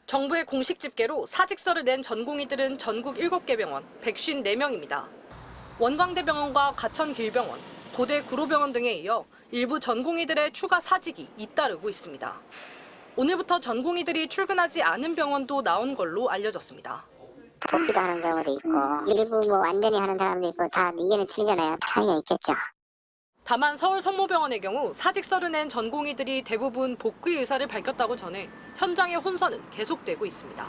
정부의 공식 집계로 사직서를 낸 전공의들은 전국 7개 병원 154명입니다. 원광대병원과 가천길병원, 고대 구로병원 등에 이어 일부 전공의들의 추가 사직이 잇따르고 있습니다. 오늘부터 전공의들이 출근하지 않은 병원도 나온 걸로 알려졌습니다. 복귀도 하는 경우도 있고 일부 완전히 하는 사람도 있고 다 의견이 틀리잖아요. 차이가 있겠죠. 다만 서울 성모병원의 경우 사직서를 낸 전공의들이 대부분 복귀 의사를 밝혔다고 전해 현장의 혼선은 계속되고 있습니다.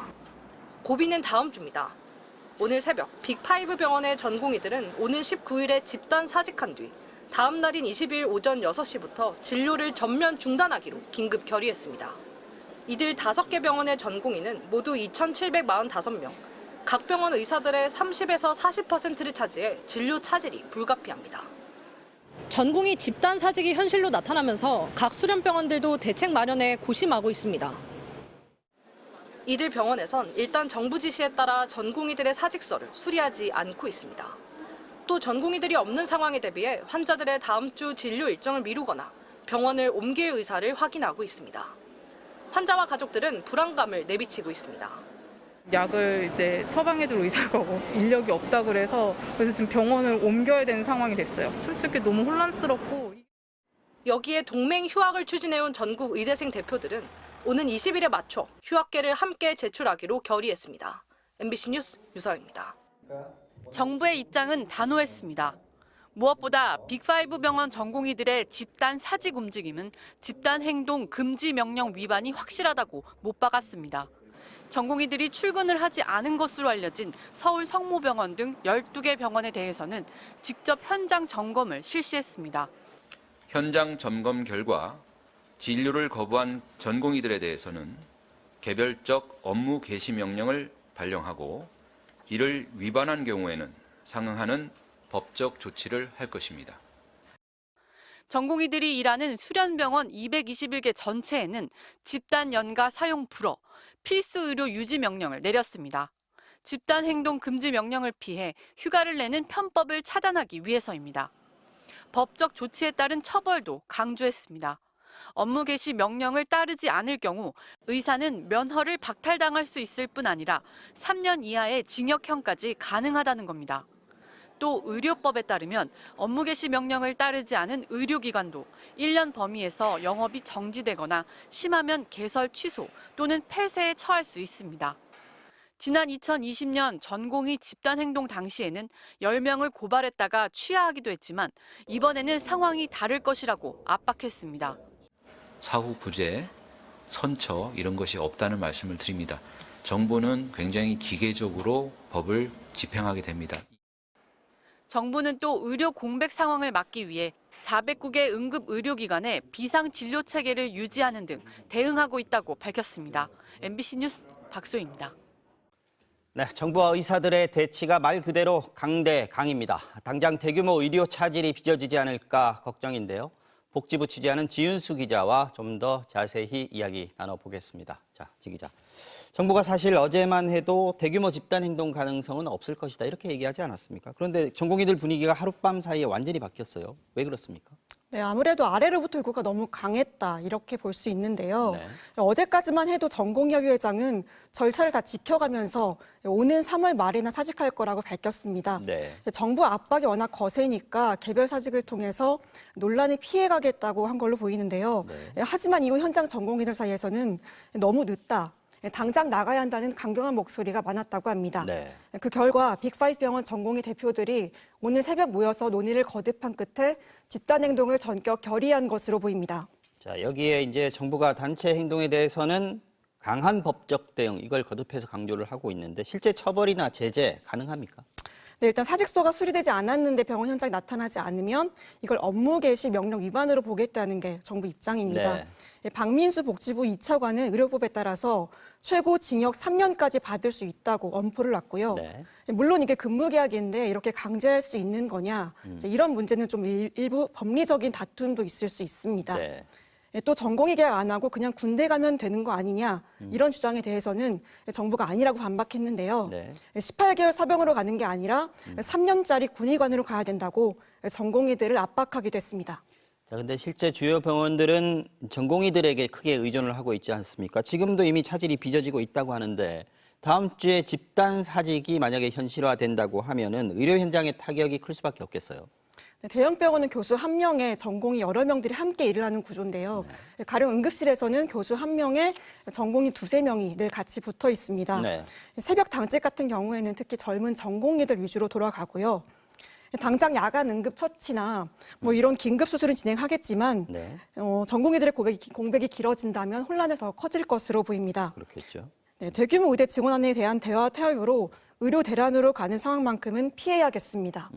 고비는 다음 주입니다. 오늘 새벽 빅5 병원의 전공의들은 오는 19일에 집단 사직한 뒤 다음 날인 20일 오전 6시부터 진료를 전면 중단하기로 긴급 결의했습니다. 이들 5개 병원의 전공의는 모두 2,745명, 각 병원 의사들의 30에서 40%를 차지해 진료 차질이 불가피합니다. 전공의 집단 사직이 현실로 나타나면서 각 수련병원들도 대책 마련에 고심하고 있습니다. 이들 병원에선 일단 정부 지시에 따라 전공의들의 사직서를 수리하지 않고 있습니다. 또 전공의들이 없는 상황에 대비해 환자들의 다음 주 진료 일정을 미루거나 병원을 옮길 의사를 확인하고 있습니다. 환자와 가족들은 불안감을 내비치고 있습니다. 약을 이제 처방해줄 의사가 인력이 없다 그래서 지금 병원을 옮겨야 되는 상황이 됐어요. 솔직히 너무 혼란스럽고. 여기에 동맹 휴학을 추진해온 전국 의대생 대표들은 오는 20일에 맞춰 휴학계를 함께 제출하기로 결의했습니다. MBC 뉴스 유서영입니다. 정부의 입장은 단호했습니다. 무엇보다 빅5 병원 전공의들의 집단 사직 움직임은 집단 행동 금지 명령 위반이 확실하다고 못 박았습니다. 전공의들이 출근을 하지 않은 것으로 알려진 서울 성모병원 등 12개 병원에 대해서는 직접 현장 점검을 실시했습니다. 현장 점검 결과 진료를 거부한 전공의들에 대해서는 개별적 업무 개시 명령을 발령하고 이를 위반한 경우에는 상응하는 법적 조치를 할 것입니다. 전공의들이 일하는 수련병원 221개 전체에는 집단 연가 사용 불허, 필수 의료 유지 명령을 내렸습니다. 집단 행동 금지 명령을 피해 휴가를 내는 편법을 차단하기 위해서입니다. 법적 조치에 따른 처벌도 강조했습니다. 업무 개시 명령을 따르지 않을 경우 의사는 면허를 박탈당할 수 있을 뿐 아니라 3년 이하의 징역형까지 가능하다는 겁니다. 또 의료법에 따르면 업무 개시 명령을 따르지 않은 의료기관도 1년 범위에서 영업이 정지되거나 심하면 개설 취소 또는 폐쇄에 처할 수 있습니다. 지난 2020년 전공의 집단행동 당시에는 10명을 고발했다가 취하하기도 했지만 이번에는 상황이 다를 것이라고 압박했습니다. 사후 부재, 선처 이런 것이 없다는 말씀을 드립니다. 정부는 굉장히 기계적으로 법을 집행하게 됩니다. 정부는 또 의료 공백 상황을 막기 위해 409개 응급의료기관에 비상진료 체계를 유지하는 등 대응하고 있다고 밝혔습니다. MBC 뉴스 박소희입니다. 네, 정부와 의사들의 대치가 말 그대로 강대강입니다. 당장 대규모 의료 차질이 빚어지지 않을까 걱정인데요. 복지부 취재하는 지윤수 기자와 좀 더 자세히 이야기 나눠보겠습니다. 자, 지 기자. 정부가 사실 어제만 해도 대규모 집단 행동 가능성은 없을 것이다 이렇게 얘기하지 않았습니까? 그런데 전공의들 분위기가 하룻밤 사이에 완전히 바뀌었어요. 왜 그렇습니까? 네, 아무래도 아래로부터 요구가 너무 강했다 이렇게 볼 수 있는데요. 네. 어제까지만 해도 전공의회장은 절차를 다 지켜가면서 오는 3월 말에나 사직할 거라고 밝혔습니다. 네. 정부 압박이 워낙 거세니까 개별 사직을 통해서 논란을 피해가겠다고 한 걸로 보이는데요. 네. 하지만 이후 현장 전공의들 사이에서는 너무 늦다. 당장 나가야 한다는 강경한 목소리가 많았다고 합니다. 네. 그 결과 빅5 병원 전공의 대표들이 오늘 새벽 모여서 논의를 거듭한 끝에 집단 행동을 전격 결의한 것으로 보입니다. 자, 여기에 이제 정부가 단체 행동에 대해서는 강한 법적 대응 이걸 거듭해서 강조를 하고 있는데 실제 처벌이나 제재 가능합니까? 네, 일단 사직서가 수리되지 않았는데 병원 현장에 나타나지 않으면 이걸 업무 개시 명령 위반으로 보겠다는 게 정부 입장입니다. 네. 박민수 복지부 2차관은 의료법에 따라서 최고 징역 3년까지 받을 수 있다고 엄포를 놨고요. 네. 물론 이게 근무계약인데 이렇게 강제할 수 있는 거냐 이제 이런 문제는 좀 일부 법리적인 다툼도 있을 수 있습니다. 네. 또 전공의 계약 안 하고 그냥 군대 가면 되는 거 아니냐 이런 주장에 대해서는 정부가 아니라고 반박했는데요. 네. 18개월 사병으로 가는 게 아니라 3년짜리 군의관으로 가야 된다고 전공의들을 압박하기도 했습니다. 자, 근데 실제 주요 병원들은 전공의들에게 크게 의존을 하고 있지 않습니까? 지금도 이미 차질이 빚어지고 있다고 하는데 다음 주에 집단 사직이 만약에 현실화된다고 하면은 의료 현장의 타격이 클 수밖에 없겠어요. 네, 대형 병원은 교수 1명에 전공의 여러 명들이 함께 일을 하는 구조인데요. 가령 응급실에서는 교수 1명에 전공의 2~3명이 늘 같이 붙어 있습니다. 네. 새벽 당직 같은 경우에는 특히 젊은 전공의들 위주로 돌아가고요. 당장 야간 응급 처치나 뭐 이런 긴급 수술은 진행하겠지만 네. 전공의들의 공백이 길어진다면 혼란을 더 커질 것으로 보입니다. 그렇겠죠. 네, 대규모 의대 증원안에 대한 대화 타협으로 의료 대란으로 가는 상황만큼은 피해야겠습니다.